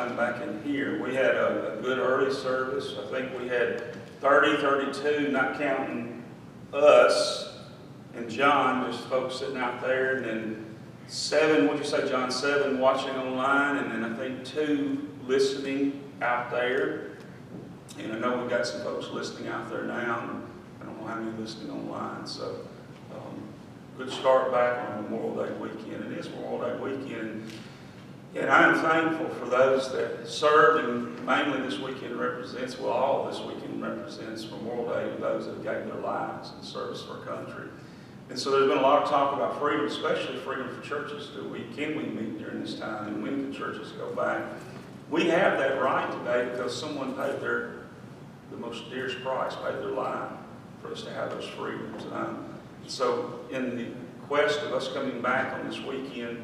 time back in here. We had a good early service. I think we had 30, 32, not counting us and John, just folks sitting out there, and then 7, what'd you say, John? 7 watching online, and then I think 2 listening out there. And I know we've got some folks listening out there now, and I don't know how many listening online. So, good start back on Memorial Day weekend. It is Memorial Day weekend. And I am thankful for those that served, and mainly this weekend represents, well, all this weekend represents Memorial Day to those that gave their lives in service for our country. And so there's been a lot of talk about freedom, especially freedom for churches. Can we meet during this time, and when can churches go back? We have that right today because someone paid the most dearest price, paid their life for us to have those freedoms. So in the quest of us coming back on this weekend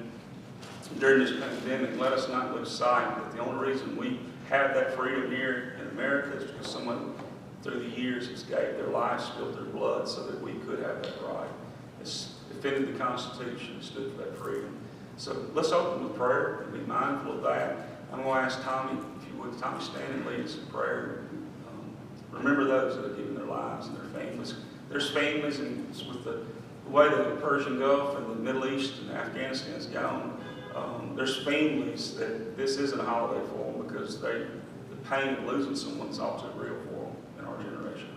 during this pandemic, let us not lose sight that the only reason we have that freedom here in America is because someone through the years has gave their lives, spilled their blood so that we could have that right. It's defended the Constitution, stood for that freedom. So let's open with prayer and be mindful of that. I'm going to ask Tommy, if you would, Tommy, stand and lead us in prayer. Remember those that have given their lives and their families. There's families, and with the way the Persian Gulf and the Middle East and Afghanistan has gone, there's families that this isn't a holiday for them because the pain of losing someone is all too real for them in our generation.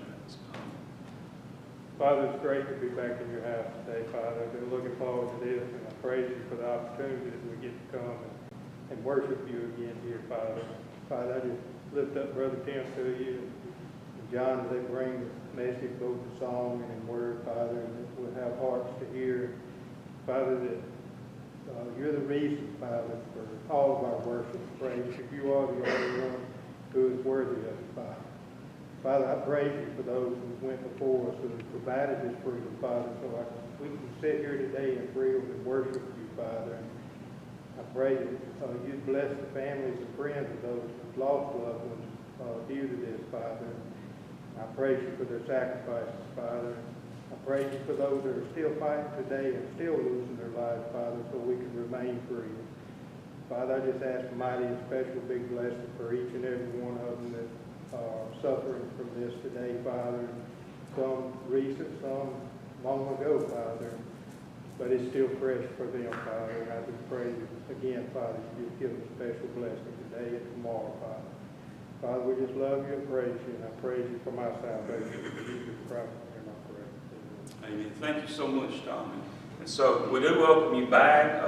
Father, it's great to be back in your house today, Father. I've been looking forward to this, and I praise you for the opportunity that we get to come and worship you again here, Father. Father, I just lift up Brother Tim to you, and John, as they bring the message, both in song and in word, Father, and that we'll have hearts to hear, Father, that you're the reason, Father, for all of our worship and praise. If you are the only one who is worthy of it, Father. Father, I praise you for those who went before us who provided this freedom, Father, so we can sit here today in freedom and worship you, Father. And I pray that you bless the families and friends of those who've lost loved ones due to this, Father. I praise you for their sacrifices, Father. I praise you for those that are still fighting today and still losing their lives, Father, so we can remain free. Father, I just ask a mighty and special big blessing for each and every one of them that are suffering from this today, Father. Some recent, some long ago, Father. But it's still fresh for them, Father. And I just pray again, Father, you just give them a special blessing today and tomorrow, Father. Father, we just love you and praise you, and I praise you for my salvation. In Jesus Christ, and I pray. Amen. Thank you so much, Tommy. And so we do welcome you back.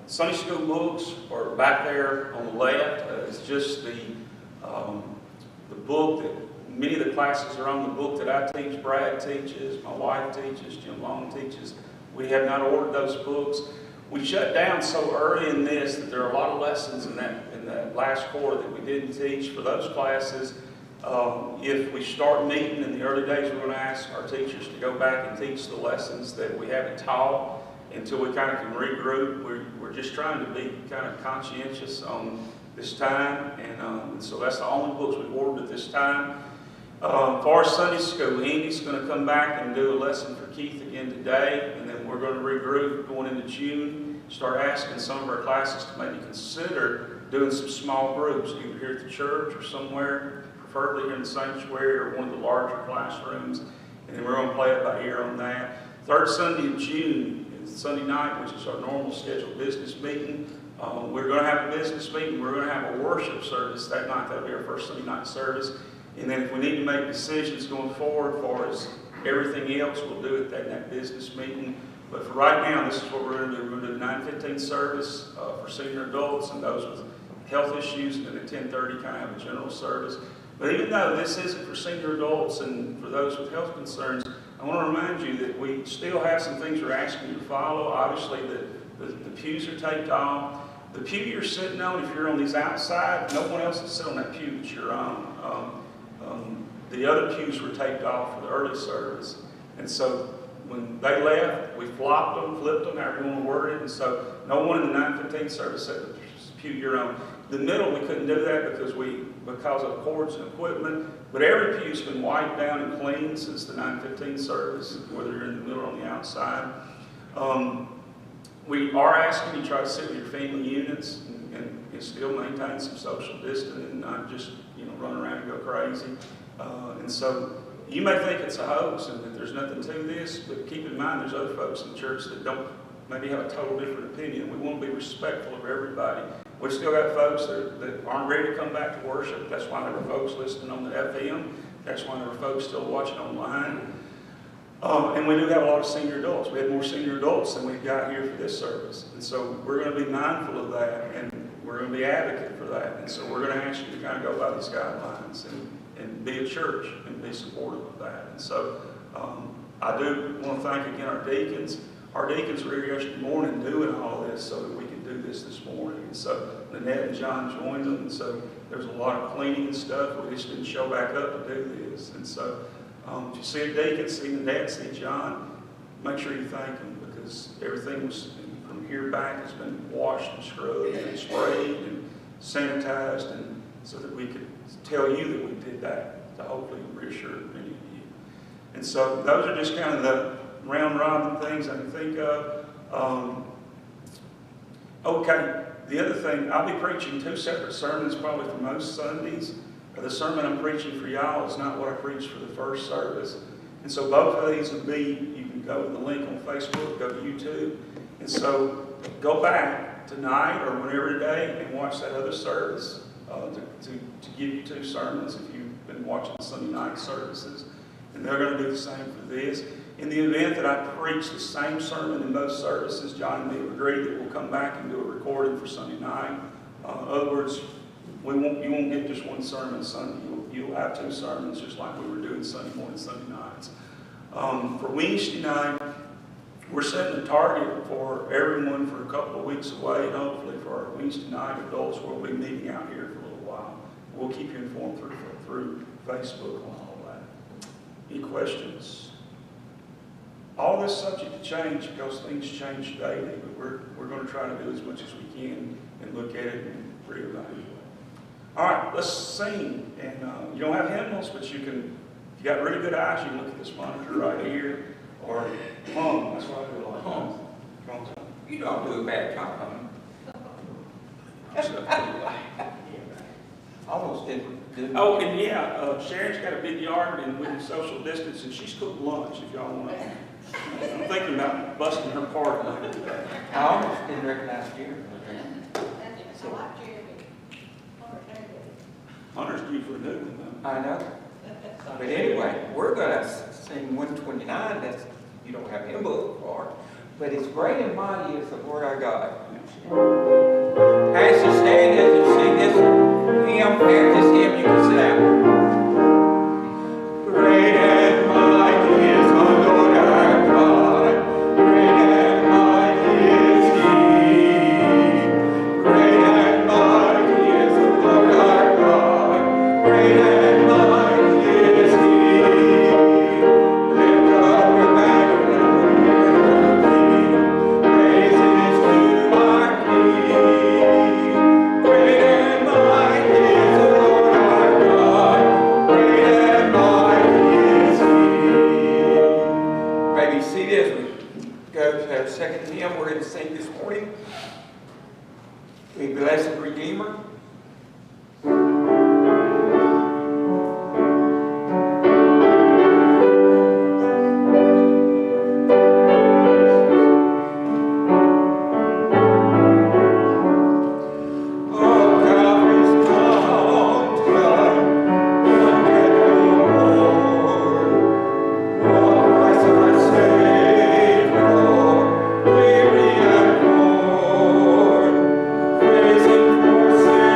Sunday school books are back there on the left. It's just the book that many of the classes are on, the book that I teach, Brad teaches, my wife teaches, Jim Long teaches. We have not ordered those books. We shut down so early in this that there are a lot of lessons in that last quarter that we didn't teach for those classes. If we start meeting in the early days, we're going to ask our teachers to go back and teach the lessons that we haven't taught until we kind of can regroup. We're just trying to be kind of conscientious on this time, and so that's the only books we've ordered at this time. For our Sunday school, Andy's going to come back and do a lesson for Keith again today, and then we're going to regroup going into June, start asking some of our classes to maybe consider doing some small groups, either here at the church or somewhere, preferably here in the sanctuary or one of the larger classrooms, and then we're going to play it by ear on that. Third Sunday of June is Sunday night, which is our normal scheduled business meeting. We're going to have a business meeting. We're going to have a worship service that night. That'll be our first Sunday night service. And then if we need to make decisions going forward as far as everything else, we'll do it at that business meeting. But for right now, this is what we're going to do. We're going to do the 9:15 service for senior adults and those with health issues, and then at 10:30 kind of have a general service. But even though this isn't for senior adults and for those with health concerns, I want to remind you that we still have some things we're asking you to follow. Obviously, the pews are taped off. The pew you're sitting on, if you're on these outside, no one else is sitting on that pew that you're on. The other pews were taped off for the early service. And so when they left, we flopped them, flipped them, however you want to word it. And so no one in the 9:15 service sat the pew you're on. The middle, we couldn't do that because of cords and equipment. But every pew's been wiped down and cleaned since the 9:15 service, whether you're in the middle or on the outside. We are asking you to try to sit with your family units can still maintain some social distance and not just, run around and go crazy. And so you may think it's a hoax and that there's nothing to this, but keep in mind there's other folks in the church that don't maybe have a total different opinion. We want to be respectful of everybody. We've still got folks that aren't ready to come back to worship. That's why there were folks listening on the FM. That's why there were folks still watching online. And we do have a lot of senior adults. We had more senior adults than we've got here for this service. And so we're going to be mindful of that, and we're going to be advocate for that. And so we're going to ask you to kind of go by these guidelines and be a church and be supportive of that. And so I do want to thank again our deacons. Our deacons were here yesterday morning doing all this so that we could do this morning. And so Lynette and John joined them, and so there was a lot of cleaning and stuff. We just didn't show back up to do this. And so if you see a deacon, see Lynette, see John, make sure you thank them, because everything was from here back has been washed and scrubbed and sprayed and sanitized, and so that we could tell you that we did that to hopefully reassure many of you. And so those are just kind of the round robin things I can think of. Okay, the other thing, I'll be preaching 2 separate sermons probably for most Sundays. The sermon I'm preaching for y'all is not what I preached for the first service. And so both of these will be, you can go to the link on Facebook, go to YouTube. And so go back tonight or whenever today and watch that other service to give you 2 sermons if you've been watching Sunday night services. And they're going to do the same for this. In the event that I preach the same sermon in both services, John and me have agreed that we'll come back and do a recording for Sunday night. In other words, you won't get just one sermon Sunday. You'll have 2 sermons, just like we were doing Sunday morning, Sunday nights. For Wednesday night, we're setting a target for everyone for a couple of weeks away, and hopefully for our Wednesday night adults, we'll be meeting out here for a little while. We'll keep you informed through Facebook on all that. Any questions? All this subject to change because things change daily, but we're going to try to do as much as we can and look at it and reevaluate. All right, let's sing. And you don't have hymnals, but you can, if you got really good eyes, you can look at this monitor right here, or hum. That's what I do a lot of times. Come on, Tom. You don't do a bad job, almost didn't. Oh, and yeah, Sharon's got a big yard and we can social distance, and she's cooked lunch if y'all want to. I'm thinking about busting her part later today. I almost didn't recognize you. Hunter's due for a new one, though. I know. But anyway, we're going to sing 129. That's, you don't have hymn book for, but it's great and mighty is the Lord our God. As you stand, as you sing this hymn, after this hymn, you can sit down. Great and mighty is the Lord our God. Great and mighty is He. Great and mighty is the Lord our God. Great and mighty is He. Lift up your banner and King. Praises to our King. Great and mighty is the Lord our God. Great and mighty is He. Maybe see this. We go to our second hymn we're going to sing this morning. We blessed Redeemer. Praising for sin.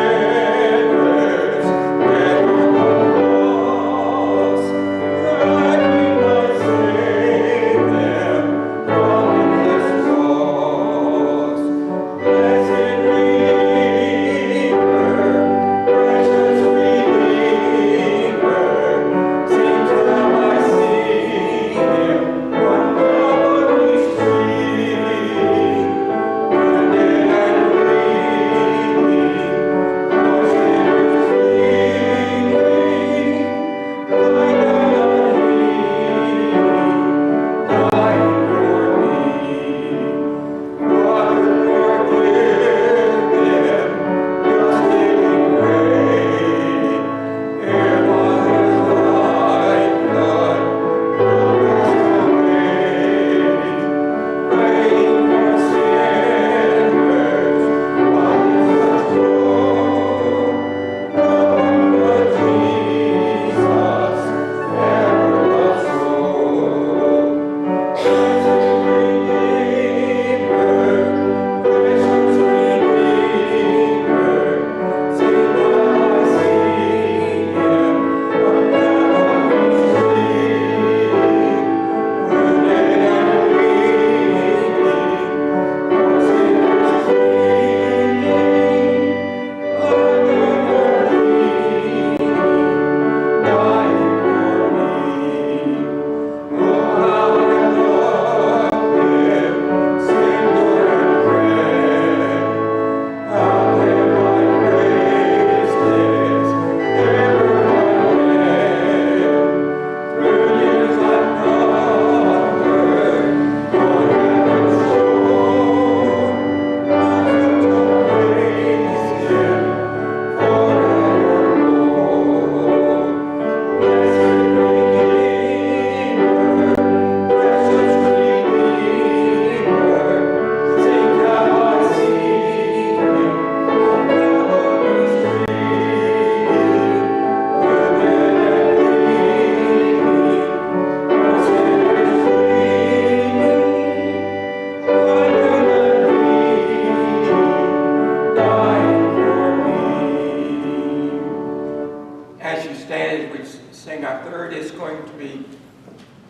sing. Our third is going to be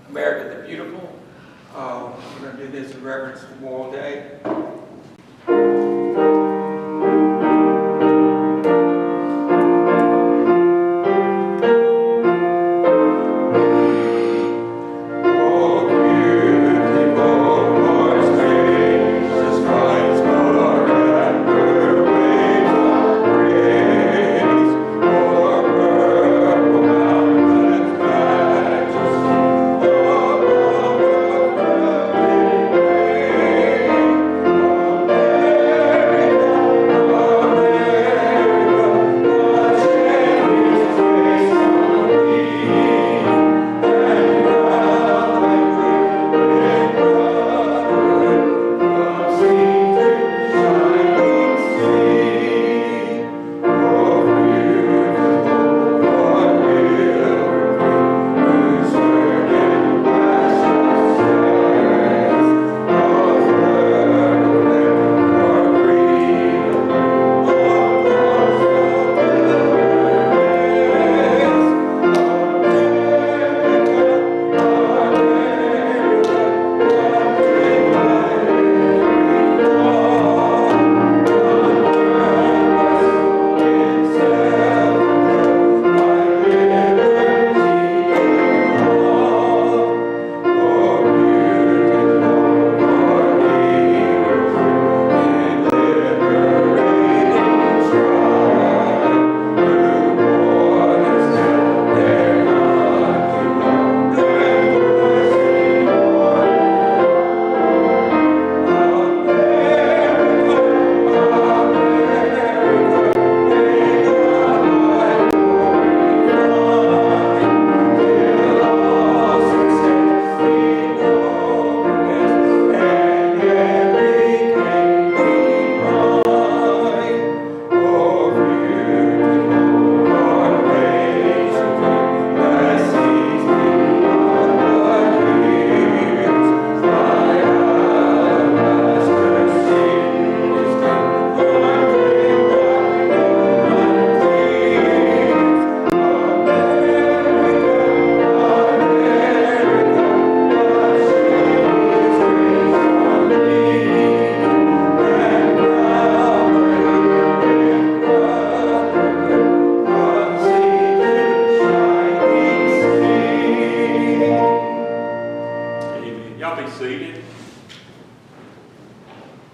America the Beautiful. We're going to do this in reverence to Memorial Day.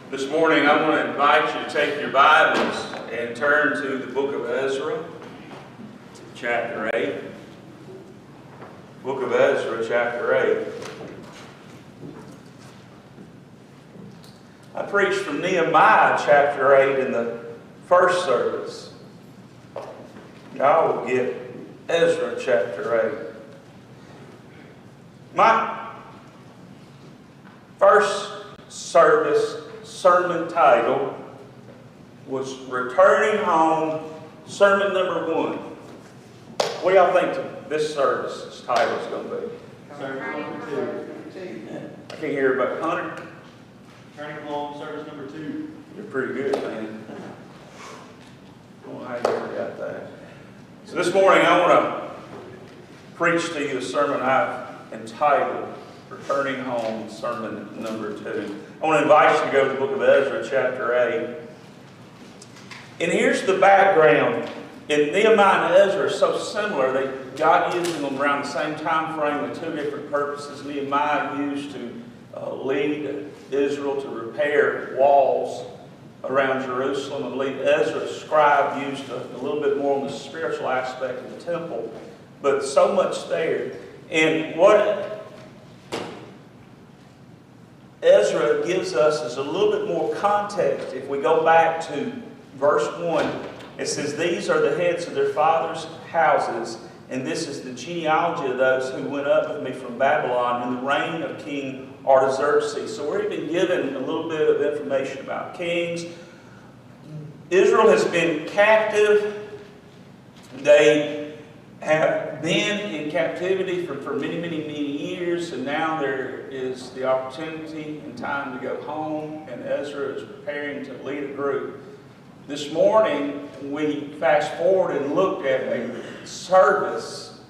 This morning I want to invite you to take your Bibles and turn to the book of Ezra, chapter 8. Book of Ezra, chapter 8. I preached from Nehemiah, chapter 8 in the first service. Y'all will get Ezra, chapter 8. My first service sermon title was Returning Home, sermon number 1. What do y'all think this service's title is going to be? Service number 2. I can't hear about Hunter. Turning home, service number 2. You're pretty good, man. I don't know how you ever got that. So this morning I want to preach to you a sermon I've entitled Returning Home, sermon number 2. I want to invite you to go to the book of Ezra, chapter 8. And here's the background. And Nehemiah and Ezra are so similar. God using them around the same time frame with two different purposes. Nehemiah used to lead Israel to repair walls around Jerusalem, and Ezra, the scribe, used a little bit more on the spiritual aspect of the temple. But so much there. And what Ezra gives us is a little bit more context. If we go back to verse 1, it says, "These are the heads of their fathers' houses, and this is the genealogy of those who went up with me from Babylon in the reign of King Artaxerxes." So we're even given a little bit of information about kings. Israel has been captive. They have been in captivity for many, many, many years, and now there is the opportunity and time to go home, and Ezra is preparing to lead a group. This morning, we fast forward and looked at a service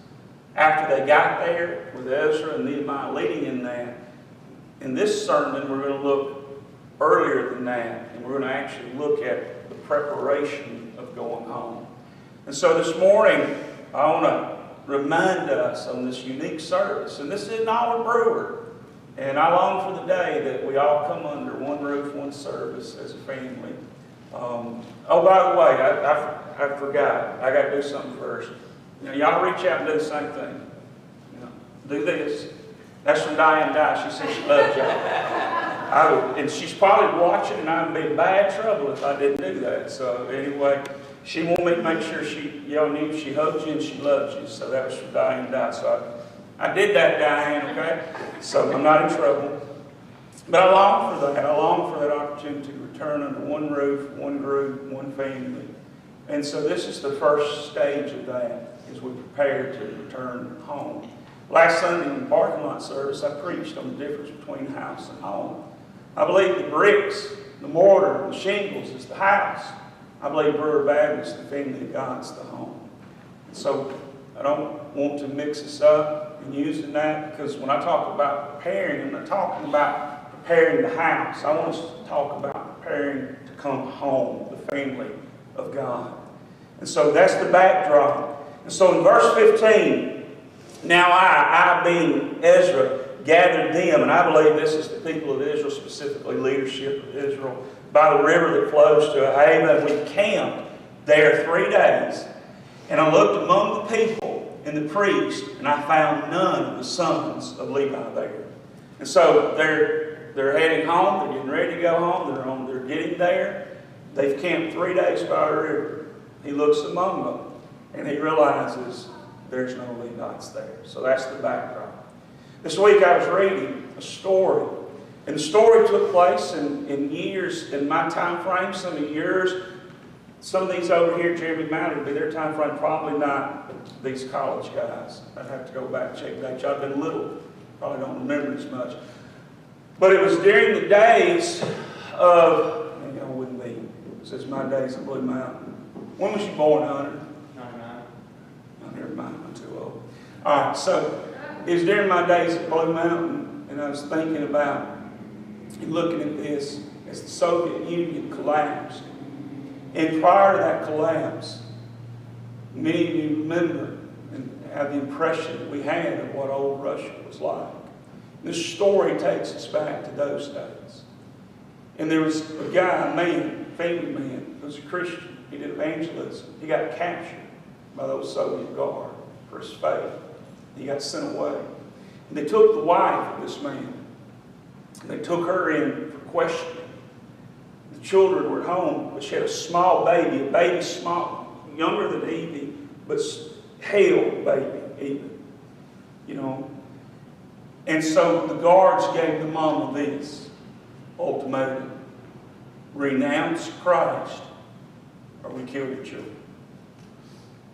after they got there, with Ezra and Nehemiah leading in that. In this sermon, we're going to look earlier than that, and we're going to actually look at the preparation of going home. And so this morning, I want to remind us on this unique service, and this is our Brewer, and I long for the day that we all come under one roof, one service as a family. Oh, by the way, I forgot. I got to do something first. Y'all reach out and do the same thing. Do this. That's from Diane Dye. She said she loves y'all. And she's probably watching, and I'd be in bad trouble if I didn't do that. So anyway, she wanted me to make sure y'all knew she hugs you and she loves you. So that was from Diane Dye. So I did that, Diane, okay? So I'm not in trouble. But I long for that. I long for that opportunity to return under one roof, one group, one family. And so this is the first stage of that as we prepare to return home. Last Sunday in the parking lot service, I preached on the difference between house and home. I believe the bricks, the mortar, the shingles is the house. I believe Brewer Baptist, the family of God's the home. And so I don't want to mix this up and using that, because when I talk about preparing, I'm not talking about preparing the house. I want us to talk about preparing to come home, the family of God. And so that's the backdrop. And so in verse 15, now I being Ezra, gathered them, and I believe this is the people of Israel, specifically leadership of Israel, by the river that flows to Ahava, and we camped there 3 days. And I looked among the people and the priest, and I found none of the sons of Levi there. And so they're heading home, they're getting ready to go home, they're getting there. They've camped 3 days by the river. He looks among them, and he realizes there's no Levites there. So that's the backdrop. This week I was reading a story, and the story took place in years, in my time frame, some of yours. Some of these over here, Jeremy Malley, would be their time frame, probably not these college guys. I'd have to go back and check dates. I've been little, probably don't remember as much. But it was during the days of, with me, it says my days at Blue Mountain. When was you born, Hunter? 99. Oh, never mind, I'm too old. All right, so it was during my days at Blue Mountain, and I was thinking about and looking at this as the Soviet Union collapsed. And prior to that collapse, many of you remember and have the impression that we had of what old Russia was like. This story takes us back to those days. And there was a guy, a man, family man, who was a Christian. He did evangelism. He got captured by those Soviet guard for his faith. He got sent away. And they took the wife of this man. And they took her in for questioning. The children were at home, but she had a small baby, small, younger than Evie, but hale baby, even. And so the guards gave the mama this ultimatum: renounce Christ, or we kill your children.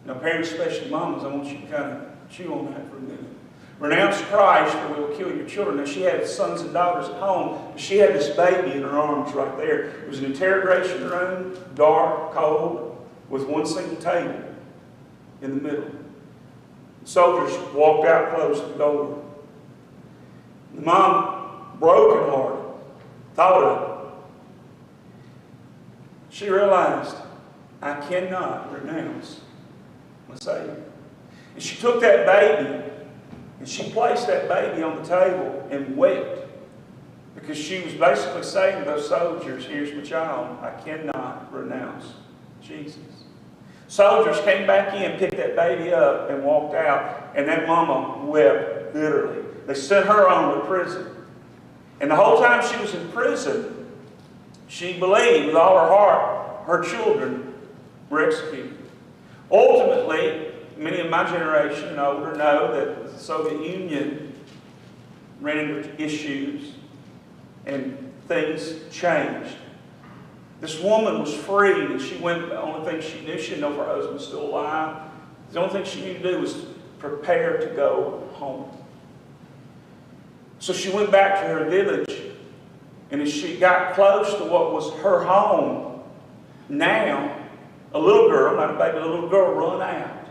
Now, parents, especially mamas, I want you to kind of chew on that for a minute. Renounce Christ, or we will kill your children. Now, she had sons and daughters at home. She had this baby in her arms right there. It was an interrogation room, dark, cold, with one single table in the middle. The soldiers walked out, closed the door. The mom, brokenhearted, thought of it. She realized, I cannot renounce my Savior. And she took that baby, and she placed that baby on the table and wept, because she was basically saying to those soldiers, here's my child, I cannot renounce Jesus. Soldiers came back in, picked that baby up, and walked out, and that mama wept bitterly. They sent her on to prison. And the whole time she was in prison, she believed with all her heart her children were executed. Ultimately, many of my generation and older know that the Soviet Union ran into issues and things changed. This woman was freed, and she went, the only thing she knew, she didn't know if her husband was still alive. The only thing she knew to do was prepare to go home. So she went back to her village, and as she got close to what was her home, now a little girl, not a baby, a little girl run out.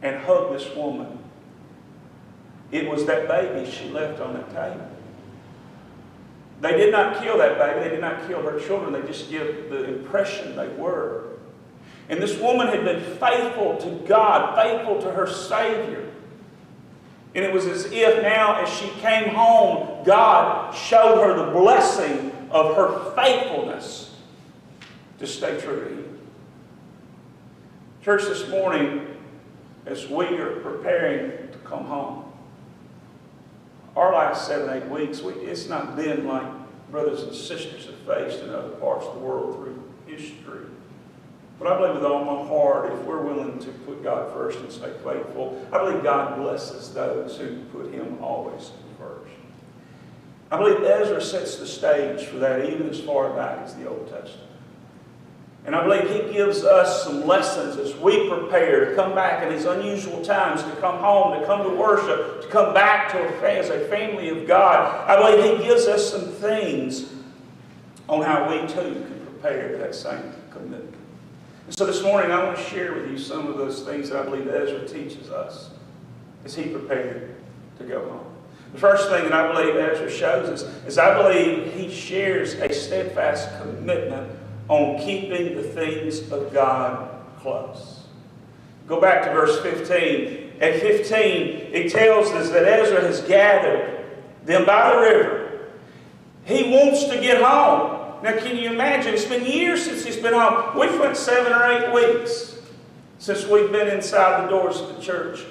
and hug this woman. It was that baby she left on that table. They did not kill that baby. They did not kill her children. They just give the impression they were. And this woman had been faithful to God, faithful to her Savior. And it was as if now as she came home, God showed her the blessing of her faithfulness to stay true to Him. Church, this morning, as we are preparing to come home, our last 7-8 weeks, it's not been like brothers and sisters have faced in other parts of the world through history. But I believe with all my heart, if we're willing to put God first and stay faithful, I believe God blesses those who put Him always first. I believe Ezra sets the stage for that even as far back as the Old Testament. And I believe he gives us some lessons as we prepare to come back in these unusual times, to come home, to come to worship, to come back to as a family of God. I believe he gives us some things on how we too can prepare for that same commitment. And so this morning I want to share with you some of those things that I believe Ezra teaches us as he prepared to go home. The first thing that I believe Ezra shows us is I believe he shares a steadfast commitment on keeping the things of God close. Go back to verse 15. At 15, it tells us that Ezra has gathered them by the river. He wants to get home. Now, can you imagine? It's been years since he's been home. We've went 7 or 8 weeks since we've been inside the doors of the church.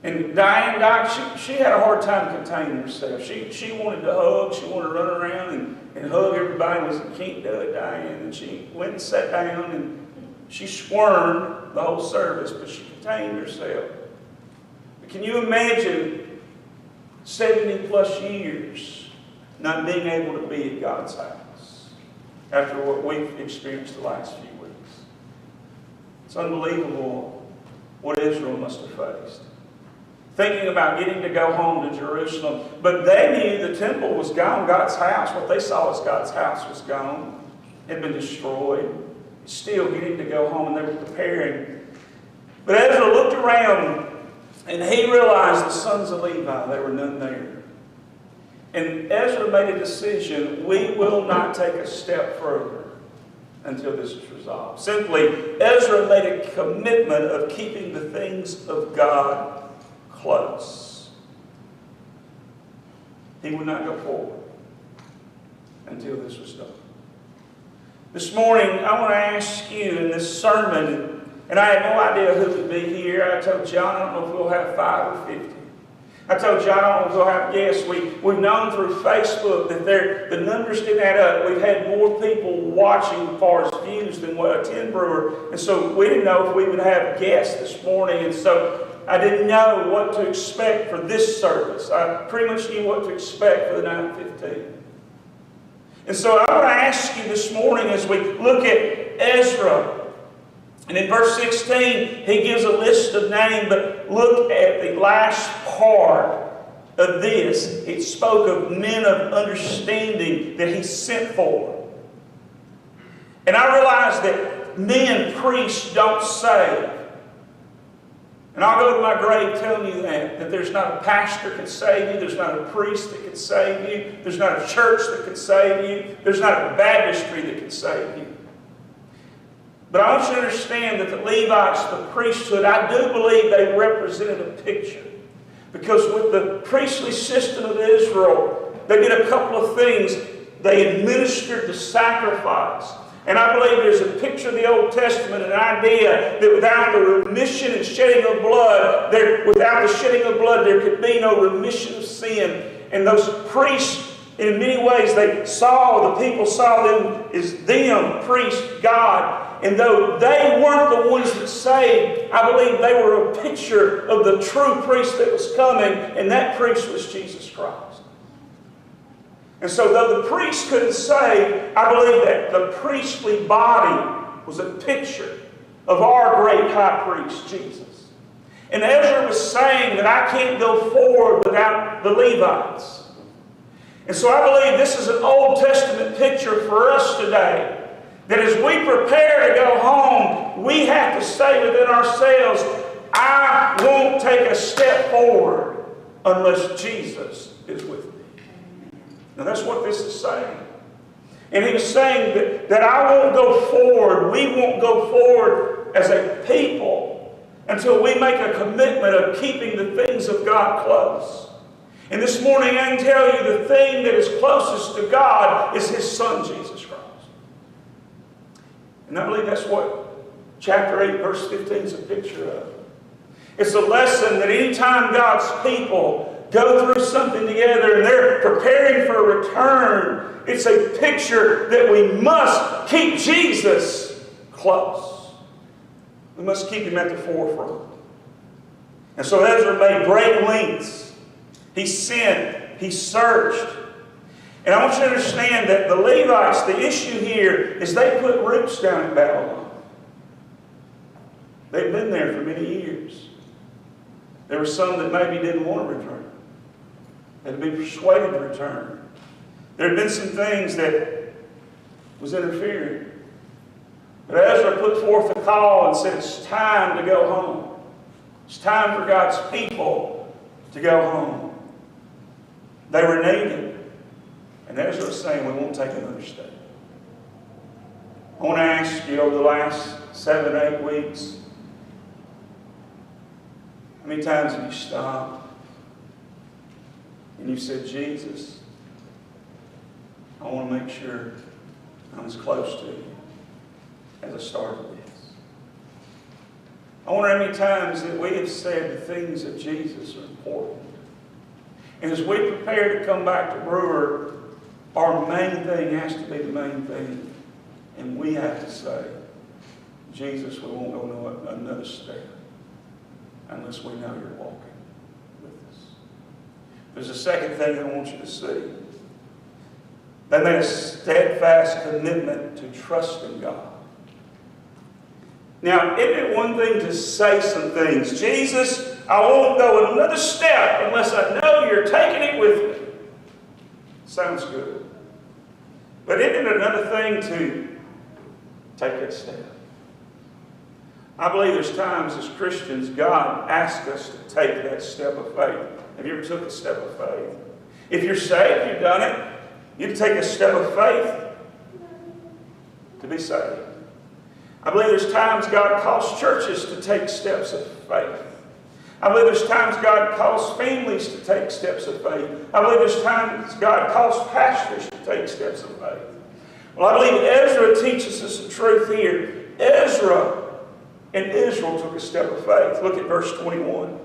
And Diane, she had a hard time containing herself. She wanted to hug. She wanted to run around and hug everybody. We said, "Can't do it, Diane." And she went and sat down and she squirmed the whole service, but she contained herself. But can you imagine 70 plus years not being able to be at God's house after what we've experienced the last few weeks? It's unbelievable what Israel must have faced. Thinking about getting to go home to Jerusalem. But they knew the temple was gone, God's house. What they saw as God's house was gone, had been destroyed. Still getting to go home, and they were preparing. But Ezra looked around, and he realized the sons of Levi, there were none there. And Ezra made a decision: we will not take a step further until this is resolved. Simply, Ezra made a commitment of keeping the things of God close. He would not go forward until this was done. This morning, I want to ask you in this sermon, and I had no idea who would be here. I told John, I don't know if we'll have 5 or 50. I told John, I don't know if we'll have guests. We've known through Facebook that the numbers didn't add up. We've had more people watching as far as views than what attend Brewer. And so we didn't know if we would have guests this morning. And so I didn't know what to expect for this service. I pretty much knew what to expect for the 9:15. And so I want to ask you this morning as we look at Ezra. And in verse 16, he gives a list of names, but look at the last part of this. It spoke of men of understanding that he sent for. And I realize that men, priests, don't save. And I'll go to my grave telling you that there's not a pastor that can save you, there's not a priest that can save you, there's not a church that can save you, there's not a baptistry that can save you. But I want you to understand that the Levites, the priesthood, I do believe they represented a picture. Because with the priestly system of Israel, they did a couple of things. They administered the sacrifice. And I believe there's a picture of the Old Testament, an idea that without the remission and shedding of blood, without the shedding of blood, there could be no remission of sin. And those priests, in many ways, the people saw them as them, priest, God. And though they weren't the ones that saved, I believe they were a picture of the true priest that was coming, and that priest was Jesus Christ. And so though the priest couldn't save, I believe that the priestly body was a picture of our great high priest, Jesus. And Ezra was saying that I can't go forward without the Levites. And so I believe this is an Old Testament picture for us today. That as we prepare to go home, we have to say within ourselves, I won't take a step forward unless Jesus is with me. Now that's what this is saying. And he was saying that I won't go forward, we won't go forward as a people until we make a commitment of keeping the things of God close. And this morning I can tell you the thing that is closest to God is His Son, Jesus Christ. And I believe that's what chapter 8, verse 15 is a picture of. It's a lesson that anytime God's people go through something together and they're preparing for a return, it's a picture that we must keep Jesus close. We must keep Him at the forefront. And so Ezra made great lengths. He sent, he searched. And I want you to understand that the Levites, the issue here is they put roots down in Babylon. They've been there for many years. There were some that maybe didn't want to return. They'd be persuaded to return. There had been some things that was interfering. But Ezra put forth a call and said, it's time to go home. It's time for God's people to go home. They were needed. And Ezra was saying, we won't take another step. I want to ask you over the last 7 or 8 weeks, how many times have you stopped and you said, Jesus, I want to make sure I'm as close to you as I started this. I wonder how many times that we have said the things of Jesus are important. And as we prepare to come back to Brewer, our main thing has to be the main thing. And we have to say, Jesus, we won't go another step unless we know you're walking with us. There's a second thing I want you to see. They made a steadfast commitment to trust in God. Now, isn't it one thing to say some things? Jesus, I won't go another step unless I know you're taking it with me. Sounds good. But isn't it another thing to take that step? I believe there's times as Christians, God asks us to take that step of faith. Have you ever took a step of faith? If you're saved, you've done it. You take a step of faith to be saved. I believe there's times God calls churches to take steps of faith. I believe there's times God calls families to take steps of faith. I believe there's times God calls pastors to take steps of faith. Well, I believe Ezra teaches us the truth here. Ezra and Israel took a step of faith. Look at verse 21.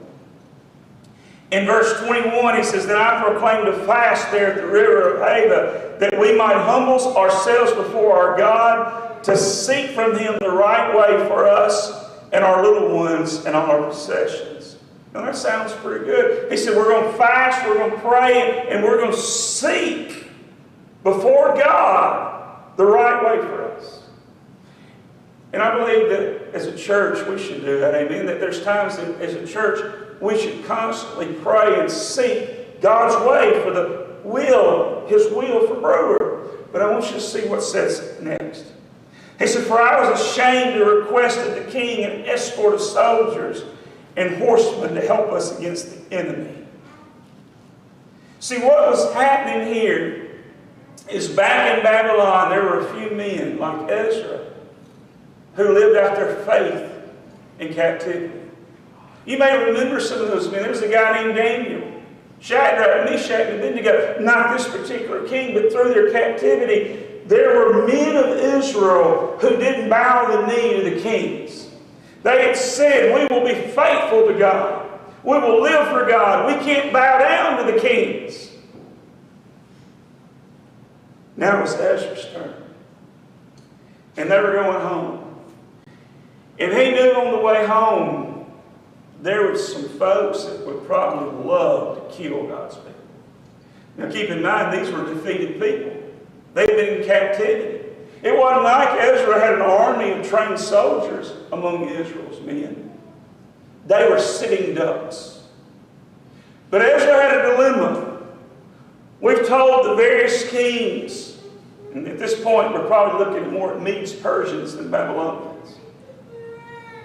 In verse 21, he says, Then I proclaimed a fast there at the river of Ava, that we might humble ourselves before our God, to seek from Him the right way for us and our little ones and all our possessions. Now that sounds pretty good. He said, we're going to fast, we're going to pray, and we're going to seek before God the right way for us. And I believe that as a church we should do that, amen, that there's times that as a church we should constantly pray and seek God's way for the will, His will for Brewer. But I want you to see what says next. He said, For I was ashamed to request of the king an escort of soldiers and horsemen to help us against the enemy. See, what was happening here is back in Babylon there were a few men like Ezra who lived out their faith in captivity. You may remember some of those men. There was a guy named Daniel, Shadrach, Meshach, and Abednego. Not this particular king, but through their captivity, there were men of Israel who didn't bow the knee to the kings. They had said, we will be faithful to God. We will live for God. We can't bow down to the kings. Now it was Ezra's turn. And they were going home. And he knew on the way home, there was some folks that would probably love to kill God's people. Now keep in mind, these were defeated people. They'd been in captivity. It wasn't like Ezra had an army of trained soldiers among Israel's men. They were sitting ducks. But Ezra had a dilemma. We've told the various kings, and at this point we're probably looking more at Medes, Persians than Babylonians.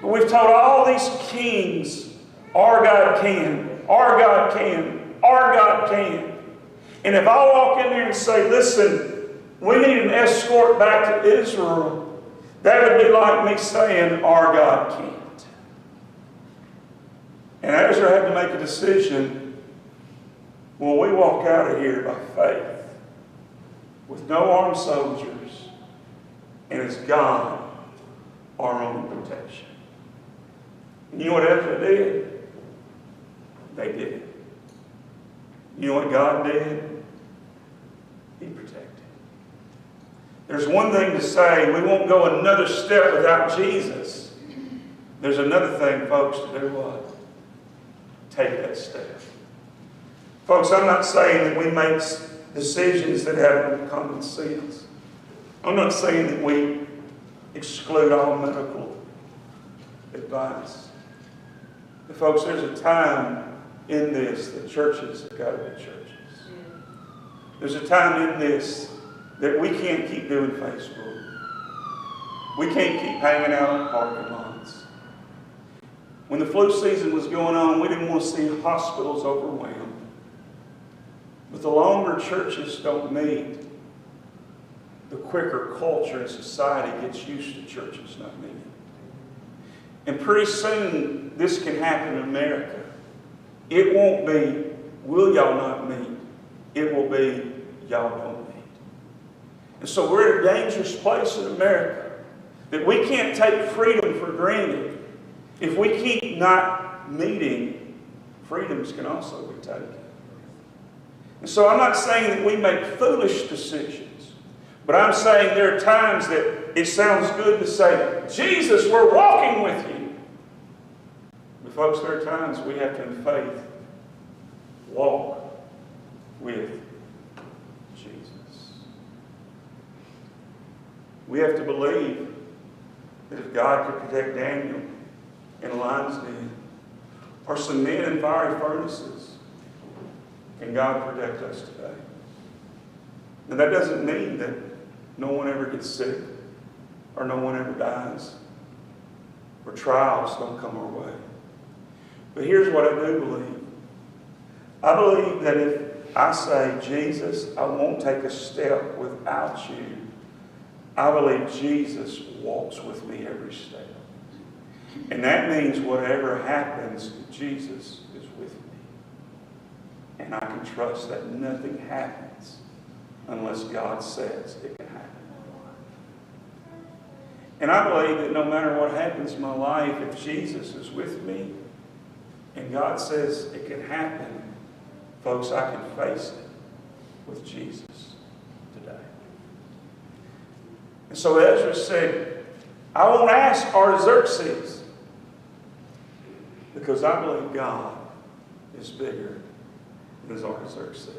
But we've told all these kings, our God can, our God can, our God can. And if I walk in there and say, listen, we need an escort back to Israel, that would be like me saying, our God can't. And Ezra had to make a decision. When we walk out of here by faith, with no armed soldiers, and it's God, our own protection. And you know what Ezra did? They did it. You know what God did? He protected. There's one thing to say, we won't go another step without Jesus. There's another thing, folks, to do what? Take that step. Folks, I'm not saying that we make decisions that have no common sense. I'm not saying that we exclude all medical advice. But folks, there's a time in this that churches have got to be churches. There's a time in this that we can't keep doing Facebook. We can't keep hanging out in parking lots. When the flu season was going on, we didn't want to see hospitals overwhelmed. But the longer churches don't meet, the quicker culture and society gets used to churches not meeting. And pretty soon, this can happen in America. It won't be, will y'all not meet? It will be, y'all don't meet. And so we're at a dangerous place in America that we can't take freedom for granted. If we keep not meeting, freedoms can also be taken. And so I'm not saying that we make foolish decisions, but I'm saying there are times that it sounds good to say, Jesus, we're walking with you. But folks, there are times we have to, in faith, walk with Jesus. We have to believe that if God could protect Daniel in a lion's den, or some men in fiery furnaces, can God protect us today? Now that doesn't mean that no one ever gets sick, or no one ever dies, or trials don't come our way. But here's what I do believe. I believe that if I say, Jesus, I won't take a step without you, I believe Jesus walks with me every step. And that means whatever happens, Jesus is with me. And I can trust that nothing happens unless God says it can happen. And I believe that no matter what happens in my life, if Jesus is with me and God says it can happen, folks, I can face it with Jesus today. And so Ezra said, I won't ask Artaxerxes because I believe God is bigger than Artaxerxes.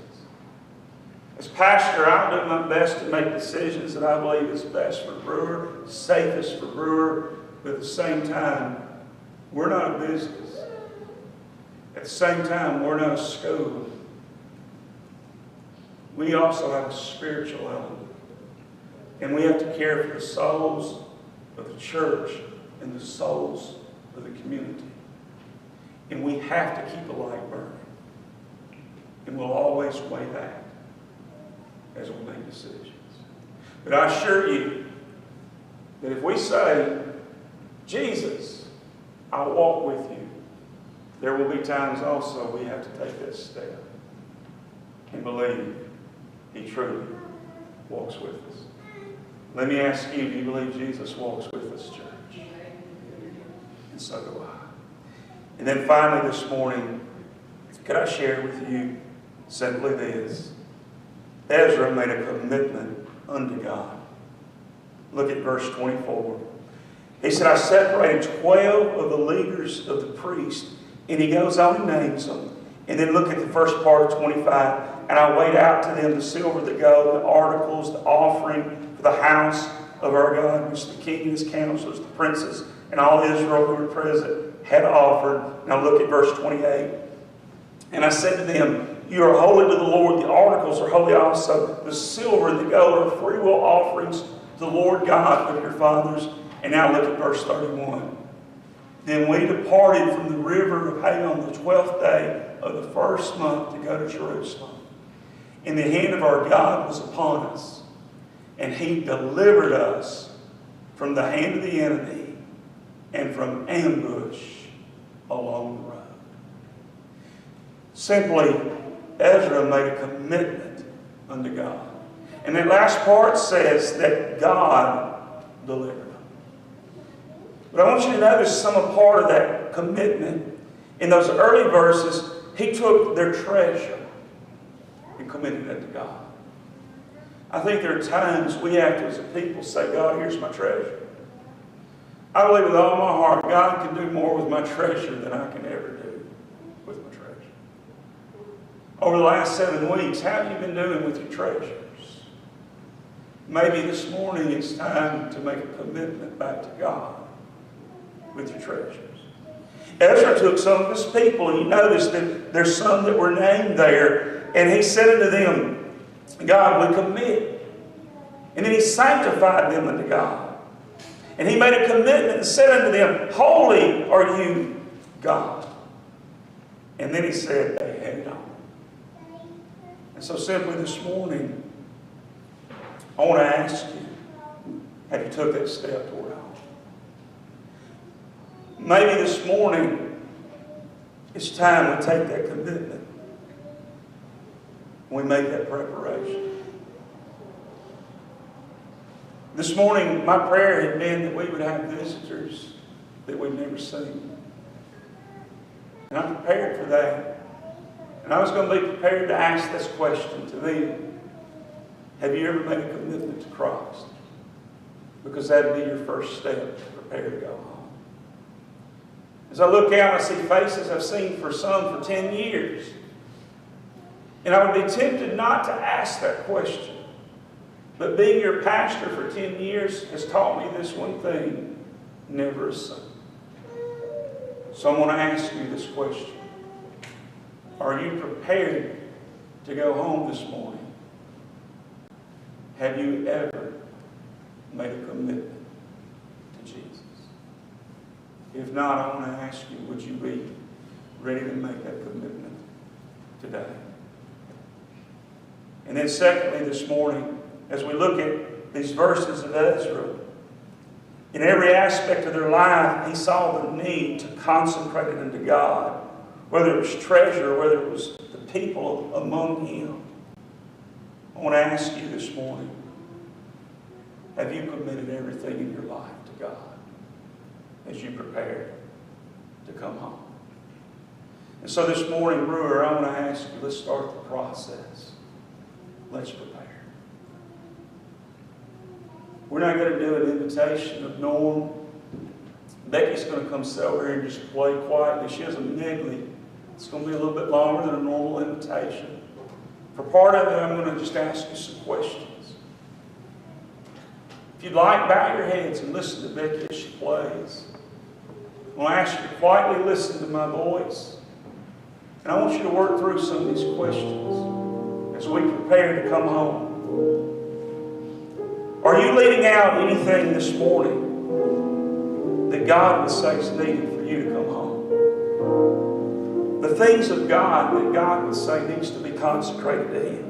As pastor, I'll do my best to make decisions that I believe is best for Brewer, safest for Brewer, but at the same time, we're not a business. At the same time, we're not a school. We also have a spiritual element. And we have to care for the souls of the church and the souls of the community. And we have to keep a light burning. And we'll always weigh that as we make decisions. But I assure you that if we say, Jesus, I'll walk with you, there will be times also we have to take that step and believe He truly walks with us. Let me ask you, do you believe Jesus walks with us, church? And so do I. And then finally this morning, could I share with you simply this? Ezra made a commitment unto God. Look at verse 24. He said, I separated 12 of the leaders of the priests. And he goes on and names them. And then look at the first part of 25. And I weighed out to them the silver, the gold, the articles, the offering for the house of our God, which the king and his counselors, the princes, and all Israel who were present had offered. Now look at verse 28. And I said to them, you are holy to the Lord. The articles are holy also. The silver and the gold are freewill offerings to the Lord God of your fathers. And now look at verse 31. Then we departed from the river of Hay on the 12th day of the first month to go to Jerusalem. And the hand of our God was upon us, and He delivered us from the hand of the enemy and from ambush along the road. Simply, Ezra made a commitment unto God. And that last part says that God delivered them. But I want you to notice some part of that commitment. In those early verses, he took their treasure and committed it to God. I think there are times we have to, as a people, say, God, here's my treasure. I believe with all my heart, God can do more with my treasure than I can ever do with my treasure. Over the last 7 weeks, how have you been doing with your treasures? Maybe this morning it's time to make a commitment back to God with your treasures. Ezra took some of his people, and you notice that there's some that were named there, and he said unto them, God, we commit. And then he sanctified them unto God. And he made a commitment and said unto them, holy are you, God. And then he said, they had it on. And so simply this morning, I want to ask you, have you took that step toward home? Maybe this morning, it's time we take that commitment. We make that preparation. This morning, my prayer had been that we would have visitors that we've never seen. And I'm prepared for that. And I was going to be prepared to ask this question to them. Have you ever made a commitment to Christ? Because that would be your first step to prepare to go home. As I look out, I see faces I've seen for some for 10 years. And I would be tempted not to ask that question. But being your pastor for 10 years has taught me this one thing: never assume. So I want to ask you this question. Are you prepared to go home this morning? Have you ever made a commitment to Jesus? If not, I want to ask you, would you be ready to make that commitment today? And then secondly, this morning, as we look at these verses of Ezra, in every aspect of their life, he saw the need to consecrate it unto God, whether it was treasure or whether it was the people among him. I want to ask you this morning, have you committed everything in your life to God as you prepare to come home? And so this morning, Brewer, I want to ask you, let's start the process. Let's prepare. We're not going to do an invitation of Norm. Becky's going to come sit over here and just play quietly. She has a medley. It's going to be a little bit longer than a normal invitation. For part of it, I'm going to just ask you some questions. If you'd like, bow your heads and listen to Becky as she plays. I want to ask you to quietly listen to my voice. And I want you to work through some of these questions as we prepare to come home. Are you leaving out anything this morning that God would say is needed for you to come home? The things of God that God would say needs to be consecrated to Him.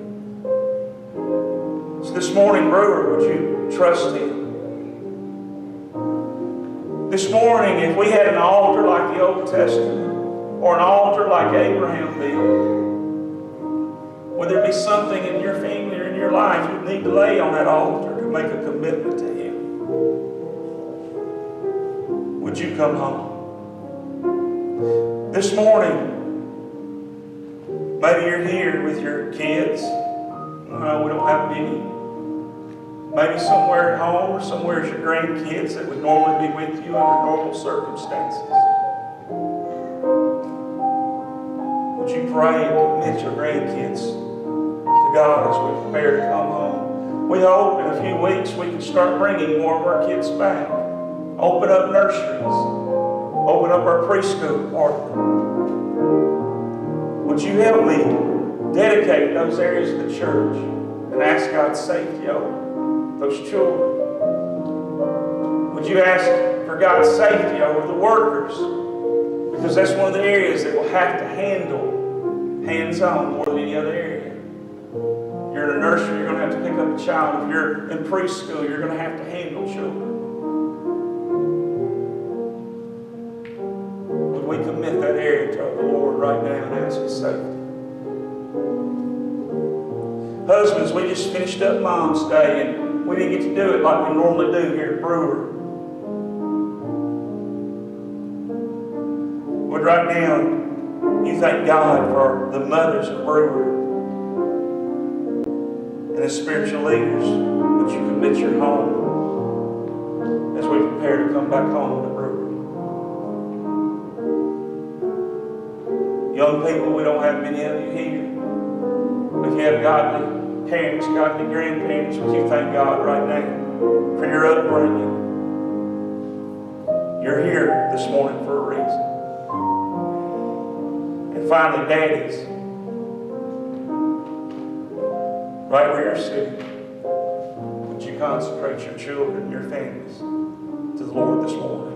So this morning, Brewer, would you trust Him? This morning, if we had an altar like the Old Testament, or an altar like Abraham built, would there be something in your family or in your life you'd need to lay on that altar to make a commitment to Him? Would you come home? This morning, maybe you're here with your kids. No, we don't have many. Maybe somewhere at home or somewhere is your grandkids that would normally be with you under normal circumstances. Would you pray and commit your grandkids to God as we prepare to come home? We hope in a few weeks we can start bringing more of our kids back. Open up nurseries. Open up our preschool department. Would you help me dedicate those areas of the church and ask God's safety over those children? Would you ask for for God's safety over the workers. Because that's one of the areas that will have to handle hands-on more than any other area. If you're in a nursery, you're going to have to pick up a child. If you're in preschool, you're going to have to handle children. Would we commit that area to the Lord right now and ask His safety? Husbands, we just finished up Mom's Day, and we didn't get to do it like we normally do here at Brewer. Would right now you thank God for the mothers of Brewer and the spiritual leaders? Would you commit your home as we prepare to come back home to Brewer? Young people, we don't have many of you here. If you have godly parents, godly grandparents, would you thank God right now for your upbringing? You're here this morning for a reason. And finally, daddies, right where you're sitting, would you consecrate your children, your families to the Lord this morning?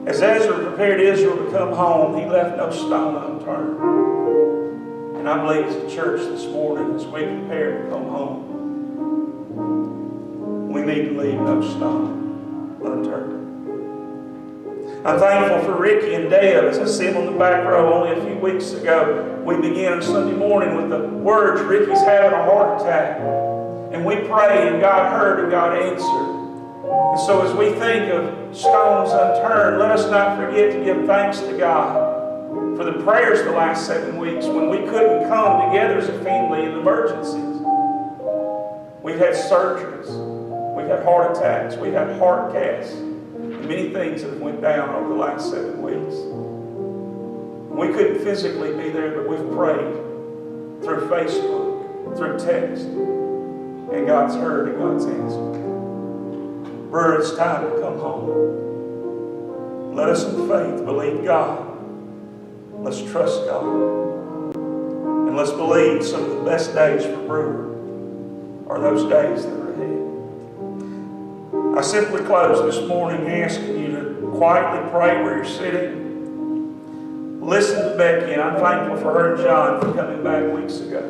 As Ezra prepared Israel to come home, he left no stone unturned. And I believe as a church this morning, as we prepare to come home, we need to leave no stone unturned. I'm thankful for Ricky and Deb. As I see them on the back row only a few weeks ago, we began Sunday morning with the words, Ricky's having a heart attack. And we prayed and God heard and God answered. And so as we think of stones unturned, let us not forget to give thanks to God for the prayers the last 7 weeks when we couldn't come together as a family in emergencies. We've had surgeries. We've had heart attacks. We've had heart casts. Many things that have went down over the last 7 weeks. We couldn't physically be there, but we've prayed through Facebook, through text, and God's heard and God's answered. Brewer, it's time to come home. Let us in faith believe God. Let's trust God. And let's believe some of the best days for Brewer are those days that are ahead. I simply close this morning asking you to quietly pray where you're sitting. Listen to Becky, and I'm thankful for her and John for coming back weeks ago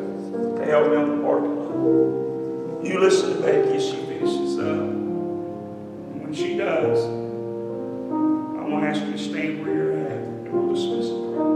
to help me on the parking lot. You listen to Becky as she finishes up. And when she does, I want to ask you to stand where you're at, and we'll dismiss the prayer.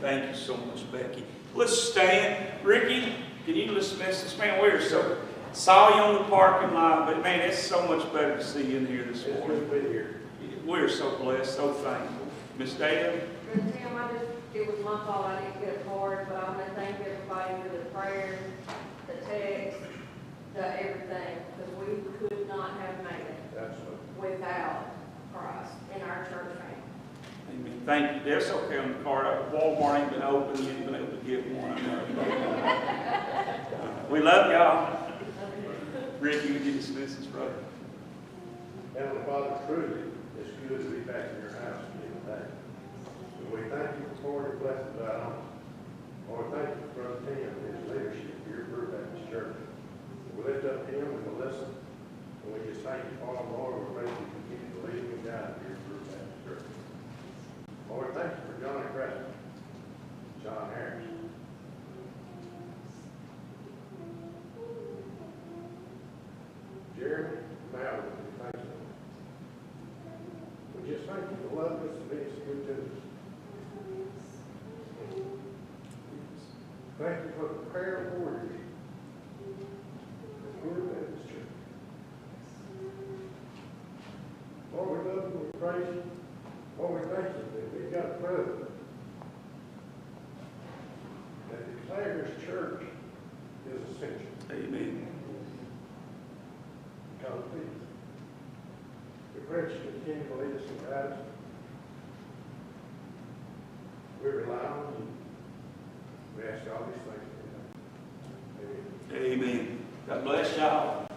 Thank you so much, Becky. Let's stand. Ricky, can you dismiss this? Man, we're so saw you on the parking lot, but man, it's so much better to see you in here this morning. It's good to be here. We're so blessed, so thankful. Miss Dale? Tim, it was my fault I didn't get a card, but I want to thank everybody for the prayers, the text, the everything, because we could not have made it without Christ in our church family. Amen. Thank you. That's okay on the card. Walmart ain't been open. You ain't been able to get one. We love y'all. Ricky, would you dismiss us, brother? Heavenly Father, truly, it's good to be back in your house again today. And we thank you for pouring your blessings out on us. Lord, thank you for Brother Tim and his leadership for your Brewer Baptist Church. We lift up him and Melissa, and we just thank you for them, Lord. We're ready to continue to lead and guide for your Brewer Baptist Church. Lord, thank you for Johnny Preston, John Harris. Jeremy, Mallory, we thank you. We just thank you for loving us and being so good to us. Thank you for the prayer warriors. The Brewer Baptist Church. Lord, we love you, we praise you. Lord, we thank you that we've got a president that declares church is essential. Amen. God, please. We pray that you continue to lead us and guide us. We rely on you. We ask all these things. Amen. Amen. God bless y'all.